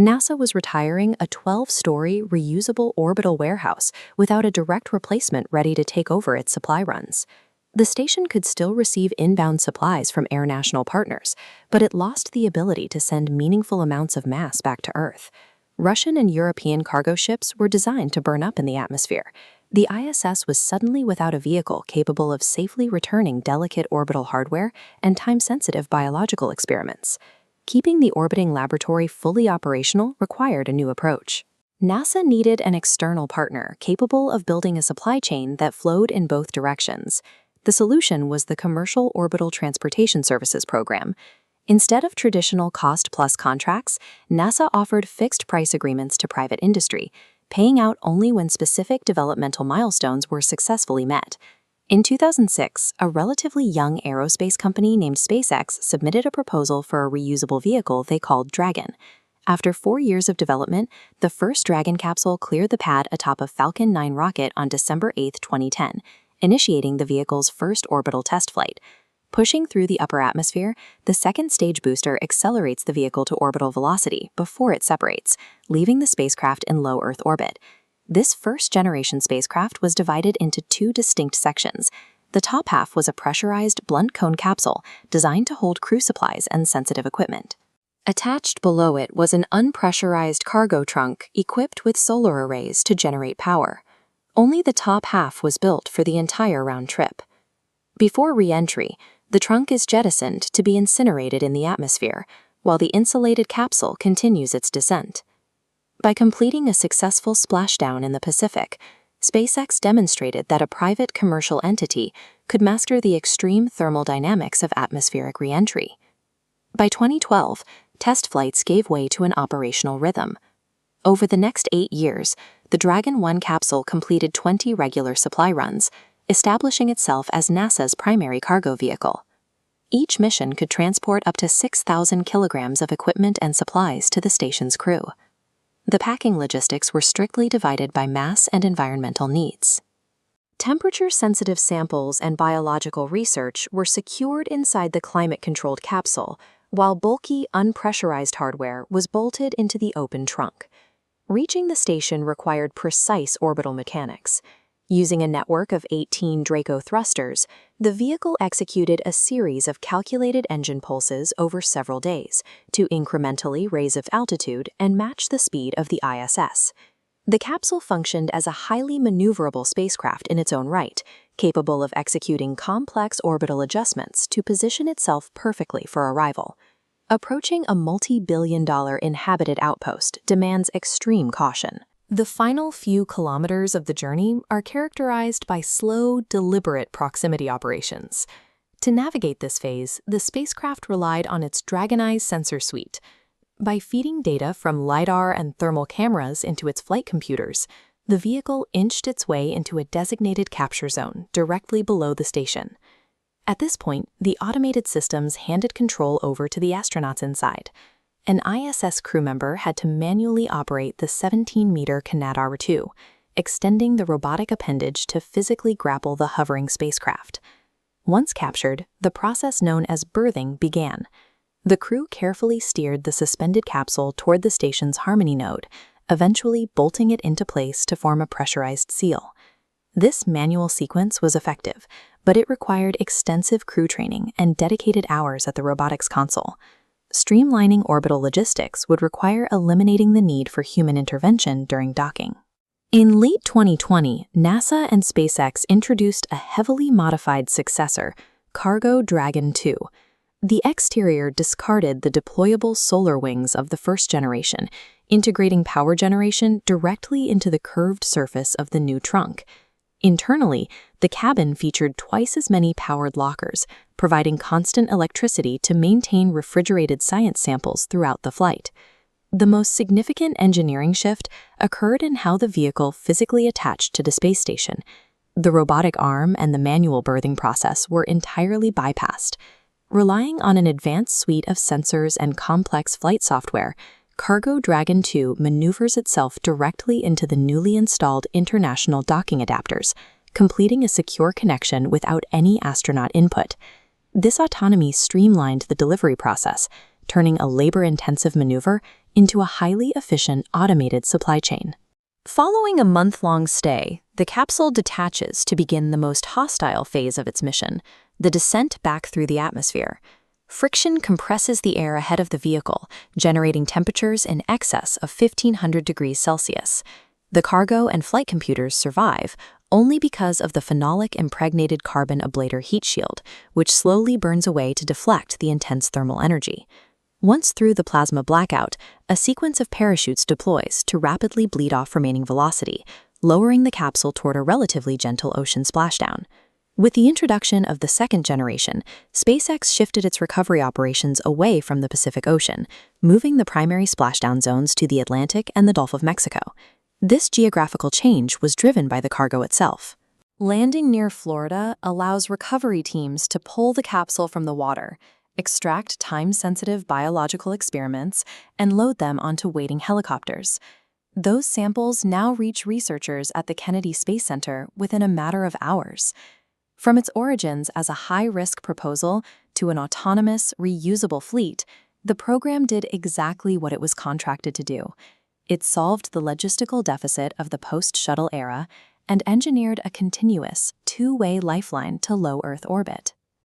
NASA was retiring a 12-story reusable orbital warehouse without a direct replacement ready to take over its supply runs. The station could still receive inbound supplies from air national partners, but it lost the ability to send meaningful amounts of mass back to Earth. Russian and European cargo ships were designed to burn up in the atmosphere. The ISS was suddenly without a vehicle capable of safely returning delicate orbital hardware and time-sensitive biological experiments. Keeping the orbiting laboratory fully operational required a new approach. NASA needed an external partner capable of building a supply chain that flowed in both directions. The solution was the Commercial Orbital Transportation Services program. Instead of traditional cost-plus contracts, NASA offered fixed-price agreements to private industry, paying out only when specific developmental milestones were successfully met. In 2006, a relatively young aerospace company named SpaceX submitted a proposal for a reusable vehicle they called Dragon. After 4 years of development, the first Dragon capsule cleared the pad atop a Falcon 9 rocket on December 8, 2010, initiating the vehicle's first orbital test flight. Pushing through the upper atmosphere, the second stage booster accelerates the vehicle to orbital velocity before it separates, leaving the spacecraft in low Earth orbit. This first-generation spacecraft was divided into 2 distinct sections. The top half was a pressurized blunt cone capsule designed to hold crew supplies and sensitive equipment. Attached below it was an unpressurized cargo trunk equipped with solar arrays to generate power. Only the top half was built for the entire round trip. Before re-entry, the trunk is jettisoned to be incinerated in the atmosphere, while the insulated capsule continues its descent. By completing a successful splashdown in the Pacific, SpaceX demonstrated that a private commercial entity could master the extreme thermal dynamics of atmospheric re-entry. By 2012, test flights gave way to an operational rhythm. Over the next 8 years, the Dragon 1 capsule completed 20 regular supply runs, establishing itself as NASA's primary cargo vehicle. Each mission could transport up to 6,000 kilograms of equipment and supplies to the station's crew. The packing logistics were strictly divided by mass and environmental needs. Temperature-sensitive samples and biological research were secured inside the climate-controlled capsule, while bulky, unpressurized hardware was bolted into the open trunk. Reaching the station required precise orbital mechanics. Using a network of 18 Draco-thrusters, the vehicle executed a series of calculated engine pulses over several days to incrementally raise its altitude and match the speed of the ISS. The capsule functioned as a highly maneuverable spacecraft in its own right, capable of executing complex orbital adjustments to position itself perfectly for arrival. Approaching a multi-billion-dollar inhabited outpost demands extreme caution. The final few kilometers of the journey are characterized by slow, deliberate proximity operations. To navigate this phase, the spacecraft relied on its Dragonized sensor suite. By feeding data from LiDAR and thermal cameras into its flight computers, the vehicle inched its way into a designated capture zone directly below the station. At this point, the automated systems handed control over to the astronauts inside. An ISS crew member had to manually operate the 17-meter Canadarm2, extending the robotic appendage to physically grapple the hovering spacecraft. Once captured, the process known as berthing began. The crew carefully steered the suspended capsule toward the station's Harmony node, eventually bolting it into place to form a pressurized seal. This manual sequence was effective, but it required extensive crew training and dedicated hours at the robotics console. Streamlining orbital logistics would require eliminating the need for human intervention during docking. In late 2020, NASA and SpaceX introduced a heavily modified successor, Cargo Dragon 2. The exterior discarded the deployable solar wings of the first generation, integrating power generation directly into the curved surface of the new trunk. Internally, the cabin featured twice as many powered lockers, providing constant electricity to maintain refrigerated science samples throughout the flight. The most significant engineering shift occurred in how the vehicle physically attached to the space station. The robotic arm and the manual berthing process were entirely bypassed. Relying on an advanced suite of sensors and complex flight software, Cargo Dragon 2 maneuvers itself directly into the newly installed international docking adapters, completing a secure connection without any astronaut input. This autonomy streamlined the delivery process, turning a labor-intensive maneuver into a highly efficient automated supply chain. Following a month-long stay, the capsule detaches to begin the most hostile phase of its mission, the descent back through the atmosphere. Friction compresses the air ahead of the vehicle, generating temperatures in excess of 1,500 degrees Celsius. The cargo and flight computers survive only because of the phenolic-impregnated carbon ablator heat shield, which slowly burns away to deflect the intense thermal energy. Once through the plasma blackout, a sequence of parachutes deploys to rapidly bleed off remaining velocity, lowering the capsule toward a relatively gentle ocean splashdown. With the introduction of the second generation, SpaceX shifted its recovery operations away from the Pacific Ocean, moving the primary splashdown zones to the Atlantic and the Gulf of Mexico. This geographical change was driven by the cargo itself. Landing near Florida allows recovery teams to pull the capsule from the water, extract time-sensitive biological experiments, and load them onto waiting helicopters. Those samples now reach researchers at the Kennedy Space Center within a matter of hours. From its origins as a high-risk proposal to an autonomous, reusable fleet, the program did exactly what it was contracted to do. It solved the logistical deficit of the post-shuttle era and engineered a continuous, two-way lifeline to low Earth orbit.